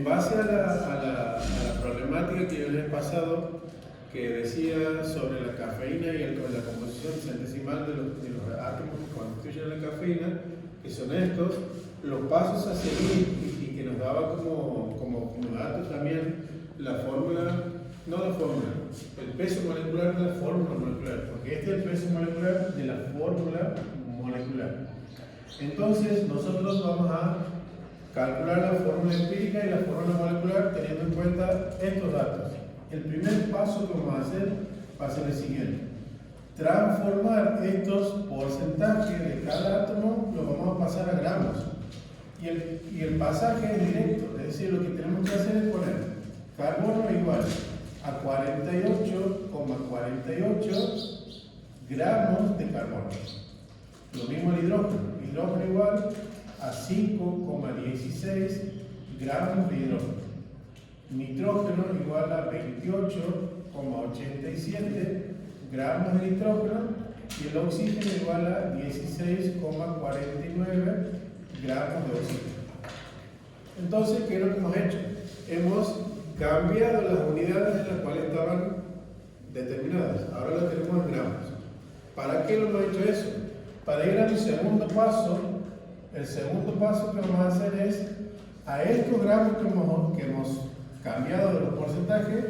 base a la problemática que yo les he pasado, que decía sobre la cafeína y la composición centesimal de los átomos que constituyen la cafeína, que son estos, los pasos a seguir y que nos daba como dato también la fórmula, no la fórmula, el peso molecular de la fórmula molecular, porque este es el peso molecular de la fórmula molecular. Entonces nosotros vamos a calcular la fórmula empírica y la fórmula molecular teniendo en cuenta estos datos. El primer paso que vamos a hacer va a ser el siguiente: transformar estos porcentajes de cada átomo, los vamos a pasar a gramos. Y el pasaje es directo, es decir, lo que tenemos que hacer es poner carbono igual a 48,48 gramos de carbono. Lo mismo el hidrógeno igual a 5,16 gramos de hidrógeno. Nitrógeno igual a 28,87 gramos de nitrógeno y el oxígeno igual a 16,49 gramos de oxígeno. Entonces, ¿qué es lo que hemos hecho? Hemos cambiado las unidades en las cuales estaban determinadas. Ahora las tenemos en gramos. ¿Para qué lo hemos hecho eso? Para ir al segundo paso. El segundo paso que vamos a hacer es a estos gramos que hemos cambiado de los porcentajes,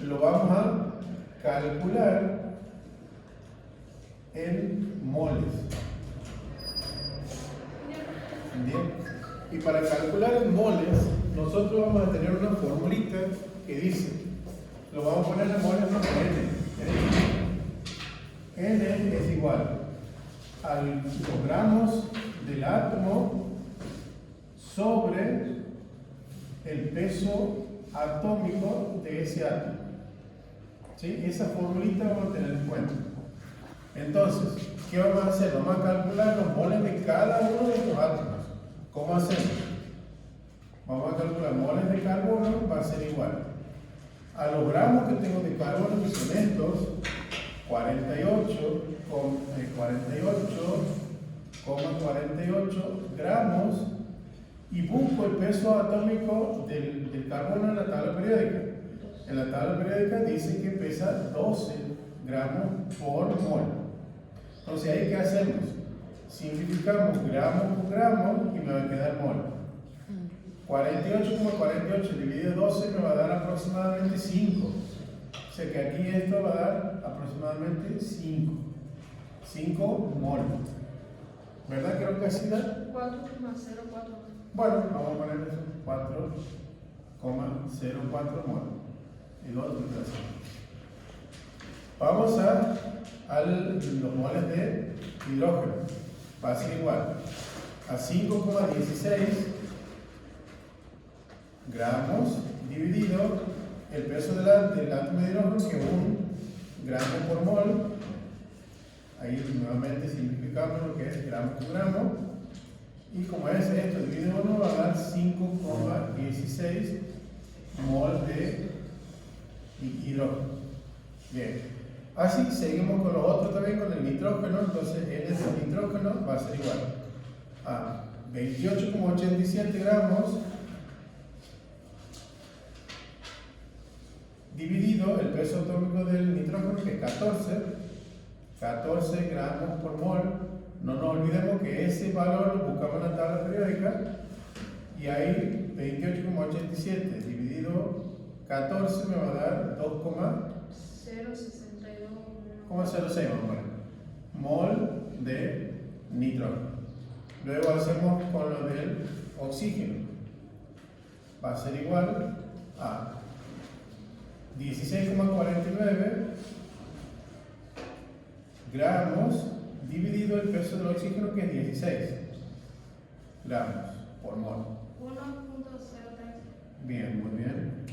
lo vamos a calcular en moles. Bien. Y para calcular en moles, nosotros vamos a tener una formulita que dice, lo vamos a poner en moles, no N. N es igual a los gramos del átomo sobre el peso atómico de ese átomo. ¿Sí? Esa formulita vamos a tener en cuenta. Entonces, ¿qué vamos a hacer? Vamos a calcular los moles de cada uno de estos átomos. ¿Cómo hacemos? Vamos a calcular moles de carbono, va a ser igual a los gramos que tengo de carbono, que son estos, 48,48 gramos, y busco el peso atómico del carbono en la tabla periódica. En la tabla periódica dice que pesa 12 gramos por mol. Entonces, ¿ahí qué hacemos? Simplificamos gramo por gramo y me va a quedar mol. 48,48 dividido 12 me va a dar aproximadamente 5. O sea que aquí esto va a dar aproximadamente 5 mol. ¿Verdad? Creo que así da 4,04. Bueno, vamos a poner eso, 4,04 mol. Y lo otro que hacemos. Vamos a los moles de hidrógeno. Va a ser igual a 5,16 gramos dividido el peso del átomo de hidrógeno, que es 1 gramo por mol. Ahí nuevamente simplificamos lo que es gramo por gramo. Y como es esto dividido 1, va a dar 5,16 mol de hidrógeno. Bien. Así seguimos con los otros también, con el nitrógeno. Entonces, el nitrógeno va a ser igual a 28,87 gramos dividido el peso atómico del nitrógeno, que es 14 gramos por mol. No nos olvidemos que ese valor lo buscamos en la tabla periódica, y ahí 28,87 dividido 14 me va a dar 2,062,06 mol de nitrógeno. Luego hacemos con lo del oxígeno. Va a ser igual a 16,49 gramos dividido el peso del oxígeno, que es 16 gramos por mol. 1,03. Bien, muy bien.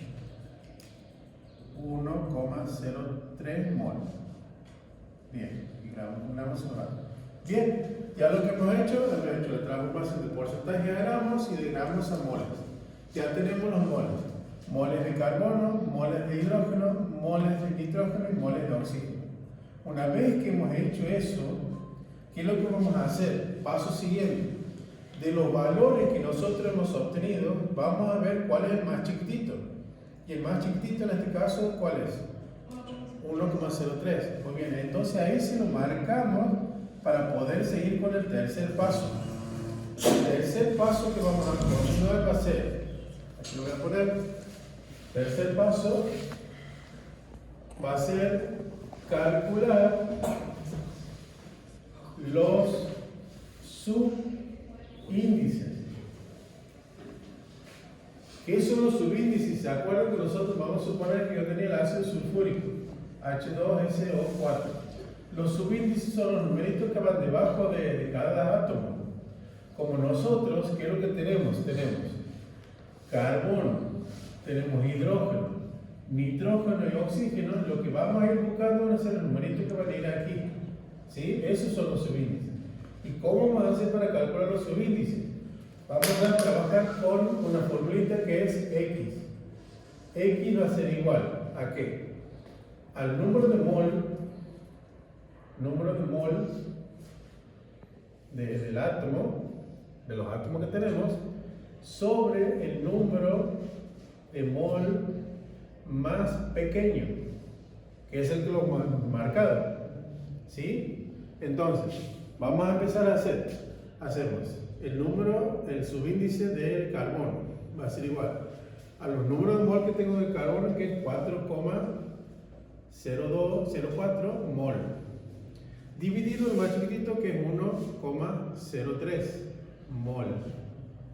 1,03 mol. Bien, y gramos por gramo. Bien, ya lo que hemos hecho la transformación de porcentaje a gramos y de gramos a moles. Ya tenemos los moles. Moles de carbono, moles de hidrógeno, moles de nitrógeno y moles de oxígeno. Una vez que hemos hecho eso, ¿qué es lo que vamos a hacer? Paso siguiente. De los valores que nosotros hemos obtenido, vamos a ver cuál es el más chiquitito. Y el más chiquitito en este caso, ¿cuál es? 1,03. Muy bien, entonces ahí se lo marcamos para poder seguir con el tercer paso. El tercer paso que vamos a continuar va a ser, aquí lo voy a poner, tercer paso va a ser calcular los subíndices. ¿Qué son los subíndices? ¿Se acuerdan que nosotros vamos a suponer que yo tenía el ácido sulfúrico, H2SO4? Los subíndices son los numeritos que van debajo de cada átomo. Como nosotros, ¿qué es lo que tenemos? Tenemos carbono, tenemos hidrógeno, nitrógeno y oxígeno. Lo que vamos a ir buscando van a ser los numeritos que van a ir aquí. ¿Sí? Esos son los subíndices. ¿Y cómo vamos a hacer para calcular los subíndices? Vamos a trabajar con una formulita que es X. X va a ser igual a ¿qué? Al número de mol del átomo, de los átomos que tenemos, sobre el número de mol más pequeño, que es el que lo hemos marcado. ¿Sí? Entonces, vamos a empezar a hacemos el subíndice del carbono va a ser igual a los números de mol que tengo del carbono, que es 4,0204 mol, dividido el más chiquitito, que es 1,03 mol.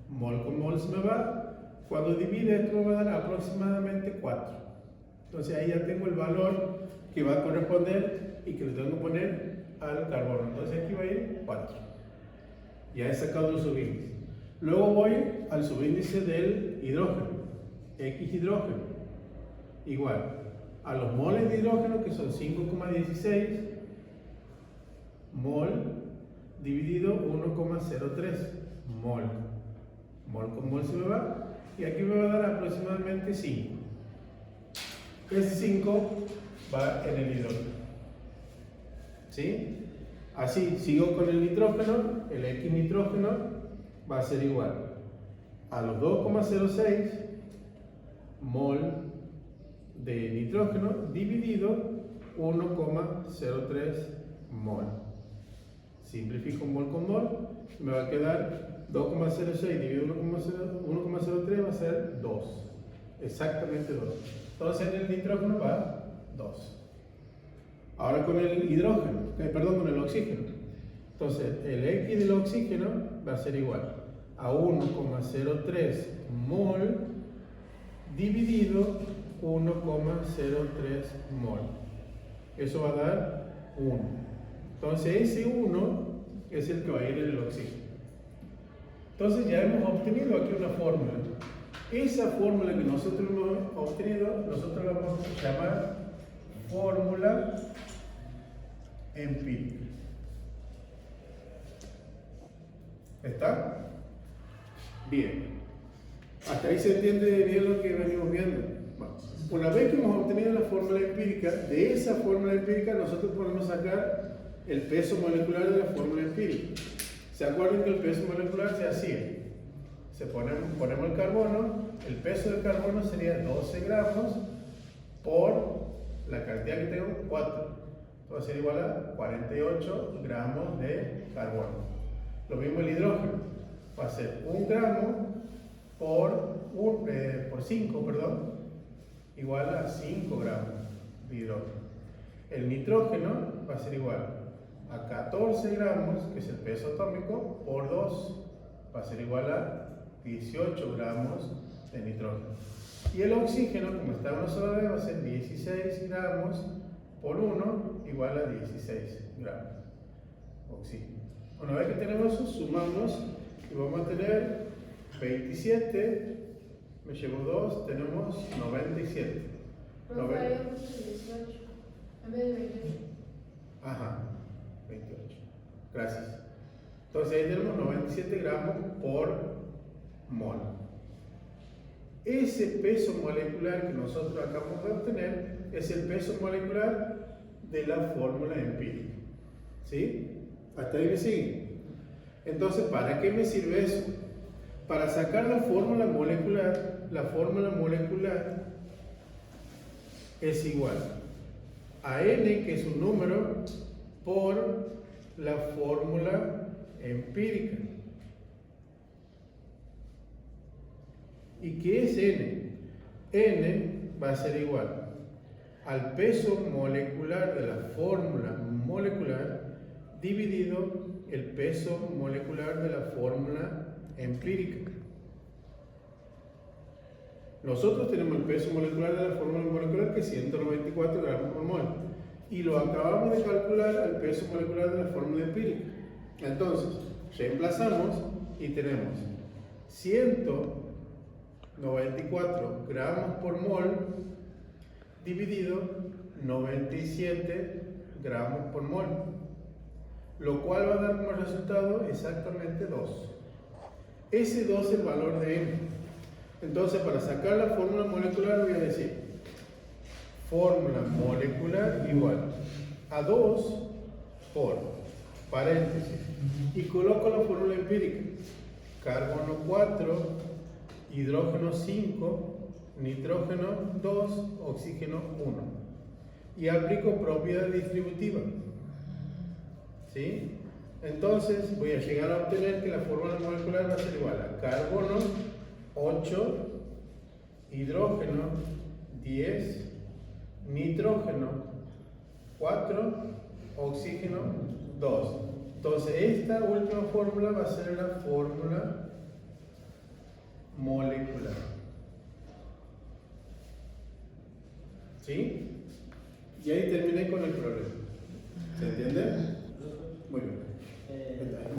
Mol con mol se me va. Cuando divide esto me va a dar aproximadamente 4. Entonces ahí ya tengo el valor que va a corresponder y que le tengo que poner al carbono. Entonces aquí va a ir 4. Ya he sacado el subíndice. Luego voy al subíndice del hidrógeno. X hidrógeno. Igual a los moles de hidrógeno, que son 5,16 mol, dividido 1,03 mol. Mol con mol se me va. Y aquí me va a dar aproximadamente 5. Ese 5 va en el hidrógeno. ¿Sí? Así, sigo con el nitrógeno. El X nitrógeno va a ser igual a los 2,06 mol de nitrógeno, dividido 1,03 mol. Simplifico mol con mol, me va a quedar 2,06 dividido 1,03 va a ser 2. Exactamente 2. Entonces en el nitrógeno va 2. Ahora con el hidrógeno, con el oxígeno. Entonces el X del oxígeno va a ser igual a 1,03 mol dividido 1,03 mol. Eso va a dar 1. Entonces ese 1 es el que va a ir en el oxígeno. Entonces ya hemos obtenido aquí una fórmula. Esa fórmula que nosotros hemos obtenido, nosotros la vamos a llamar fórmula empírica. ¿Está? Bien. Hasta ahí se entiende bien lo que venimos viendo. Bueno, una vez que hemos obtenido la fórmula empírica, de esa fórmula empírica nosotros podemos sacar el peso molecular de la fórmula empírica. ¿Se acuerdan que el peso molecular se hacía? Ponemos el carbono, el peso del carbono sería 12 gramos por la cantidad que tengo, 4. Va a ser igual a 48 gramos de carbono. Lo mismo el hidrógeno, va a ser 1 gramo por 5, igual a 5 gramos de hidrógeno. El nitrógeno va a ser igual a 14 gramos, que es el peso atómico, por 2, va a ser igual a 18 gramos de nitrógeno. Y el oxígeno, como está en una sola vez, va a ser 16 gramos por 1, igual a 16 gramos de oxígeno. Una vez que tenemos eso, sumamos y vamos a tener 27, me llevo 2, tenemos 97. Pero fue 18, en vez de 28. Ajá, 28. Gracias. Entonces ahí tenemos 97 gramos por mol. Ese peso molecular que nosotros acabamos de obtener es el peso molecular de la fórmula empírica. ¿Sí? Hasta ahí me siguen. Entonces, ¿para qué me sirve eso? Para sacar la fórmula molecular es igual a n, que es un número, por la fórmula empírica. ¿Y qué es n? N va a ser igual al peso molecular de la fórmula molecular dividido el peso molecular de la fórmula empírica. Nosotros tenemos el peso molecular de la fórmula molecular, que es 194 gramos por mol, y lo acabamos de calcular al peso molecular de la fórmula empírica. Entonces, reemplazamos y tenemos 194 gramos por mol dividido 97 gramos por mol, lo cual va a dar como resultado exactamente 2. Ese 2 es el valor de n. Entonces, para sacar la fórmula molecular voy a decir fórmula molecular igual a 2 por paréntesis y coloco la fórmula empírica: carbono 4, hidrógeno 5, nitrógeno 2, oxígeno 1, y aplico propiedad distributiva. ¿Sí? Entonces voy a llegar a obtener que la fórmula molecular va a ser igual a carbono 8, hidrógeno 10, nitrógeno 4, oxígeno 2. Entonces esta última fórmula va a ser la fórmula molecular. ¿Sí? Y ahí terminé con el problema. ¿Se entiende? Muy bien.